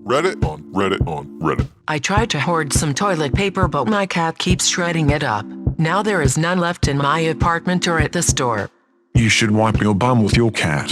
Reddit. I tried to hoard some toilet paper, but my cat keeps shredding it up. Now there is none left in my apartment or at the store. You should wipe your bum with your cat.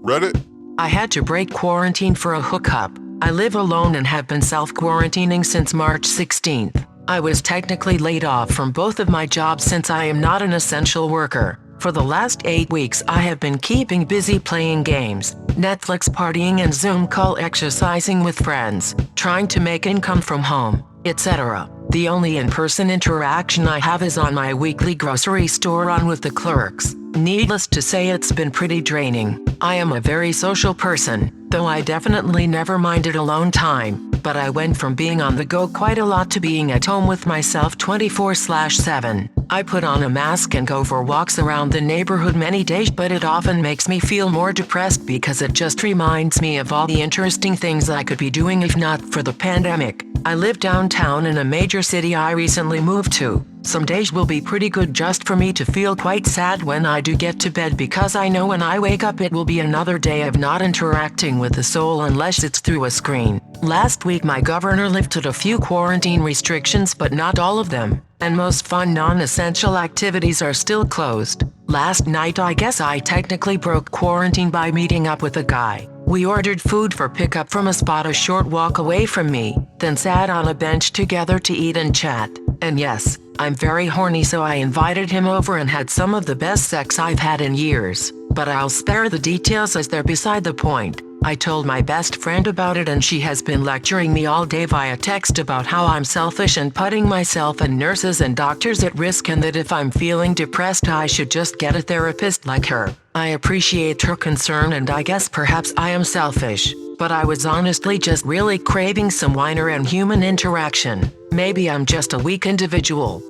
Reddit. I had to break quarantine for a hookup. I live alone and have been self-quarantining since March 16th. I was technically laid off from both of my jobs since I am not an essential worker. For the last 8 weeks I have been keeping busy playing games, Netflix partying and Zoom call exercising with friends, trying to make income from home, etc. The only in-person interaction I have is on my weekly grocery store run with the clerks. Needless to say, it's been pretty draining. I am a very social person, though I definitely never minded alone time, but I went from being on the go quite a lot to being at home with myself 24/7. I put on a mask and go for walks around the neighborhood many days, but it often makes me feel more depressed because it just reminds me of all the interesting things I could be doing if not for the pandemic. I live downtown in a major city I recently moved to. Some days will be pretty good just for me to feel quite sad when I do get to bed, because I know when I wake up it will be another day of not interacting with a soul unless it's through a screen. Last week my governor lifted a few quarantine restrictions, but not all of them, and most fun non-essential activities are still closed. Last night I guess I technically broke quarantine by meeting up with a guy. We ordered food for pickup from a spot a short walk away from me, then sat on a bench together to eat and chat. And yes, I'm very horny, so I invited him over and had some of the best sex I've had in years. But I'll spare the details as they're beside the point. I told my best friend about it and she has been lecturing me all day via text about how I'm selfish and putting myself and nurses and doctors at risk, and that if I'm feeling depressed I should just get a therapist like her. I appreciate her concern, and I guess perhaps I am selfish, but I was honestly just really craving some whiner and human interaction. Maybe I'm just a weak individual.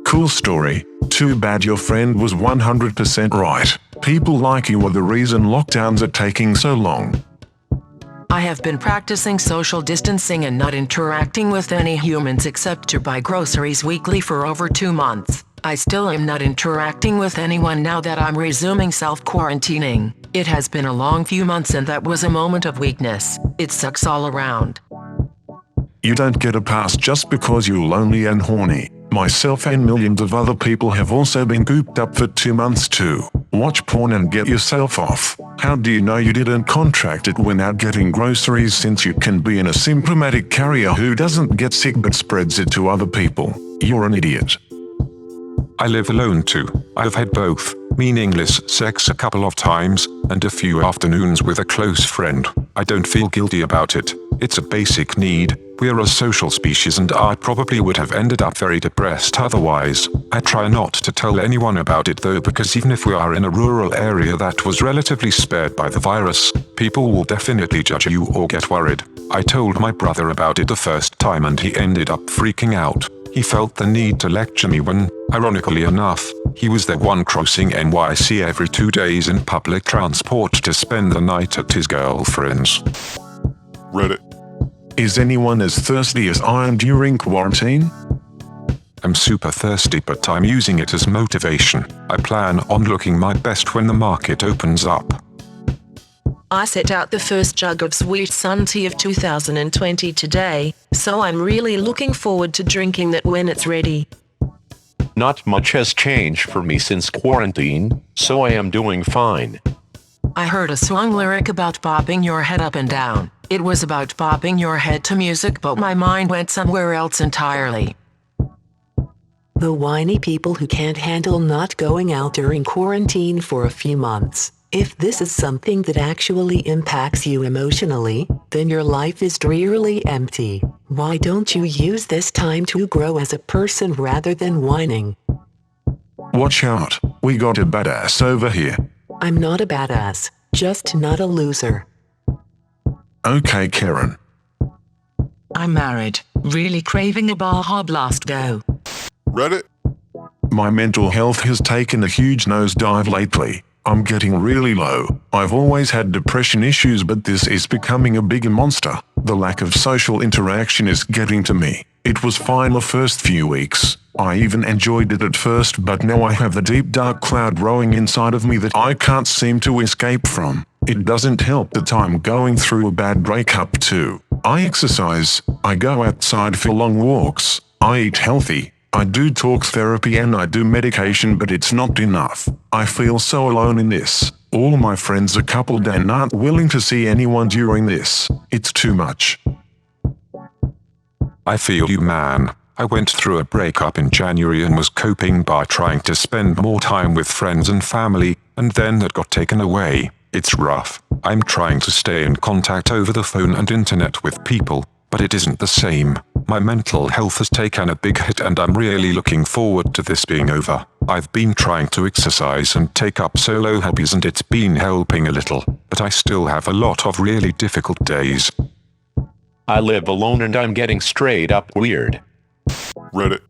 Cool story. Too bad your friend was 100% right. People like you are the reason lockdowns are taking so long. I have been practicing social distancing and not interacting with any humans except to buy groceries weekly for over 2 months. I still am not interacting with anyone now that I'm resuming self-quarantining. It has been a long few months and that was a moment of weakness. It sucks all around. You don't get a pass just because you're lonely and horny. Myself and millions of other people have also been cooped up for 2 months too. Watch porn and get yourself off. How do you know you didn't contract it when out getting groceries, since you can be an asymptomatic carrier who doesn't get sick but spreads it to other people? You're an idiot. I live alone too. I've had both meaningless sex a couple of times and a few afternoons with a close friend. I don't feel guilty about it. It's a basic need. We're a social species and I probably would have ended up very depressed otherwise. I try not to tell anyone about it though, because even if we are in a rural area that was relatively spared by the virus, people will definitely judge you or get worried. I told my brother about it the first time and he ended up freaking out. He felt the need to lecture me when, ironically enough, he was the one crossing NYC every 2 days in public transport to spend the night at his girlfriend's. Reddit. Is anyone as thirsty as I am during quarantine? I'm super thirsty, but I'm using it as motivation. I plan on looking my best when the market opens up. I set out the first jug of sweet sun tea of 2020 today, so I'm really looking forward to drinking that when it's ready. Not much has changed for me since quarantine, so I am doing fine. I heard a song lyric about bobbing your head up and down. It was about bobbing your head to music, but my mind went somewhere else entirely. The whiny people who can't handle not going out during quarantine for a few months. If this is something that actually impacts you emotionally, then your life is drearily empty. Why don't you use this time to grow as a person rather than whining? Watch out, we got a badass over here. I'm not a badass, just not a loser. Okay, Karen. I'm married, really craving a Baja Blast though. Reddit. My mental health has taken a huge nosedive lately. I'm getting really low. I've always had depression issues, but this is becoming a bigger monster. The lack of social interaction is getting to me. It was fine the first few weeks. I even enjoyed it at first, but now I have the deep dark cloud growing inside of me that I can't seem to escape from. It doesn't help that I'm going through a bad breakup too. I exercise, I go outside for long walks, I eat healthy, I do talk therapy and I do medication, but it's not enough. I feel so alone in this. All my friends are coupled and aren't willing to see anyone during this. It's too much. I feel you, man. I went through a breakup in January and was coping by trying to spend more time with friends and family, and then that got taken away. It's rough. I'm trying to stay in contact over the phone and internet with people, but it isn't the same. My mental health has taken a big hit and I'm really looking forward to this being over. I've been trying to exercise and take up solo hobbies and it's been helping a little, but I still have a lot of really difficult days. I live alone and I'm getting straight up weird. Reddit.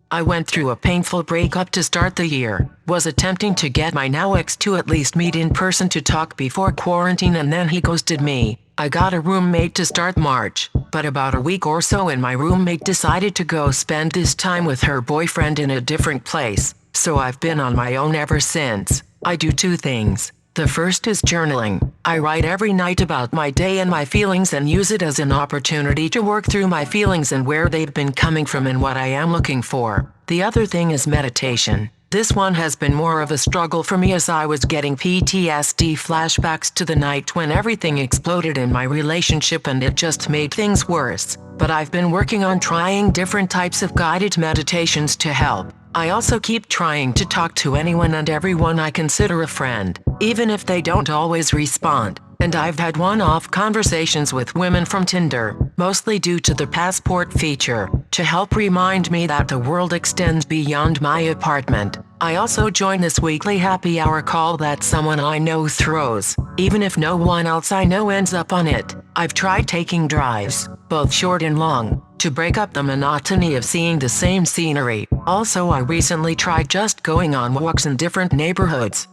I went through a painful breakup to start the year, was attempting to get my now ex to at least meet in person to talk before quarantine and then he ghosted me. I got a roommate to start March, but about a week or so and my roommate decided to go spend this time with her boyfriend in a different place, so I've been on my own ever since. I do two things. The first is journaling. I write every night about my day and my feelings and use it as an opportunity to work through my feelings and where they've been coming from and what I am looking for. The other thing is meditation. This one has been more of a struggle for me as I was getting PTSD flashbacks to the night when everything exploded in my relationship and it just made things worse. But I've been working on trying different types of guided meditations to help. I also keep trying to talk to anyone and everyone I consider a friend, even if they don't always respond. And I've had one-off conversations with women from Tinder, mostly due to the passport feature, to help remind me that the world extends beyond my apartment. I also join this weekly happy hour call that someone I know throws, even if no one else I know ends up on it. I've tried taking drives, both short and long, to break up the monotony of seeing the same scenery. Also, I recently tried just going on walks in different neighborhoods.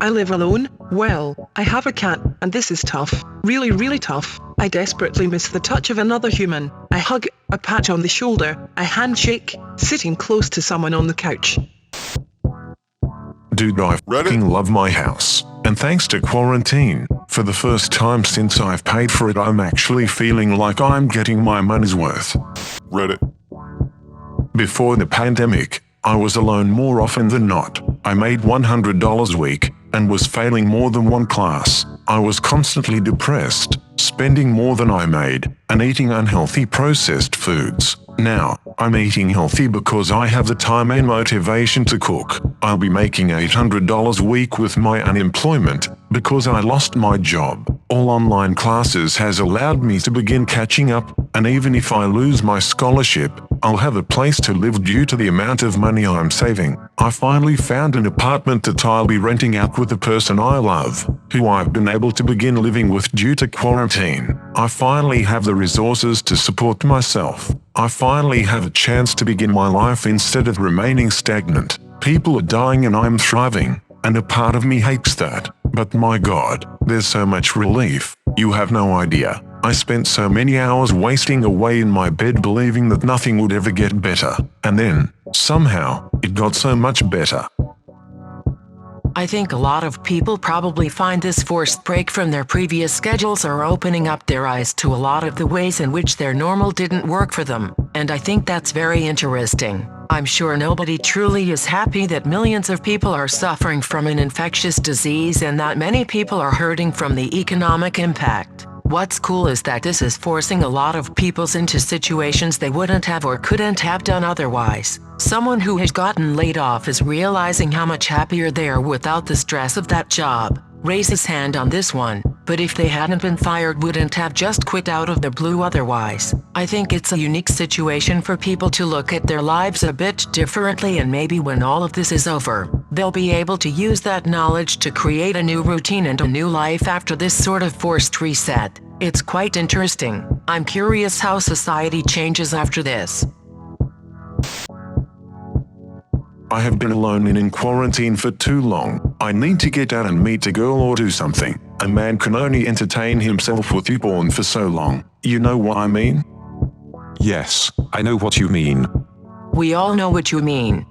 I live alone. Well, I have a cat, and this is tough. Really, really tough. I desperately miss the touch of another human. A hug, a pat on the shoulder, a handshake, sitting close to someone on the couch. Dude, I fucking love my house. And thanks to quarantine, for the first time since I've paid for it, I'm actually feeling like I'm getting my money's worth. Reddit. Before the pandemic, I was alone more often than not. I made $100 a week and was failing more than one class. I was constantly depressed, spending more than I made, and eating unhealthy processed foods. Now, I'm eating healthy because I have the time and motivation to cook. I'll be making $800 a week with my unemployment because I lost my job. All online classes has allowed me to begin catching up, and even if I lose my scholarship, I'll have a place to live due to the amount of money I'm saving. I finally found an apartment that I'll be renting out with the person I love, who I've been able to begin living with due to quarantine. I finally have the resources to support myself. I finally have a chance to begin my life instead of remaining stagnant. People are dying and I'm thriving, and a part of me hates that. But my God, there's so much relief. You have no idea. I spent so many hours wasting away in my bed believing that nothing would ever get better. And then, somehow, it got so much better. I think a lot of people probably find this forced break from their previous schedules are opening up their eyes to a lot of the ways in which their normal didn't work for them, and I think that's very interesting. I'm sure nobody truly is happy that millions of people are suffering from an infectious disease and that many people are hurting from the economic impact. What's cool is that this is forcing a lot of people into situations they wouldn't have or couldn't have done otherwise. Someone who has gotten laid off is realizing how much happier they are without the stress of that job. Raise his hand on this one, but if they hadn't been fired, wouldn't have just quit out of the blue otherwise. I think it's a unique situation for people to look at their lives a bit differently, and maybe when all of this is over, they'll be able to use that knowledge to create a new routine and a new life after this sort of forced reset. It's quite interesting. I'm curious how society changes after this. I have been alone and in quarantine for too long. I need to get out and meet a girl or do something. A man can only entertain himself with you porn for so long. You know what I mean? Yes, I know what you mean. We all know what you mean.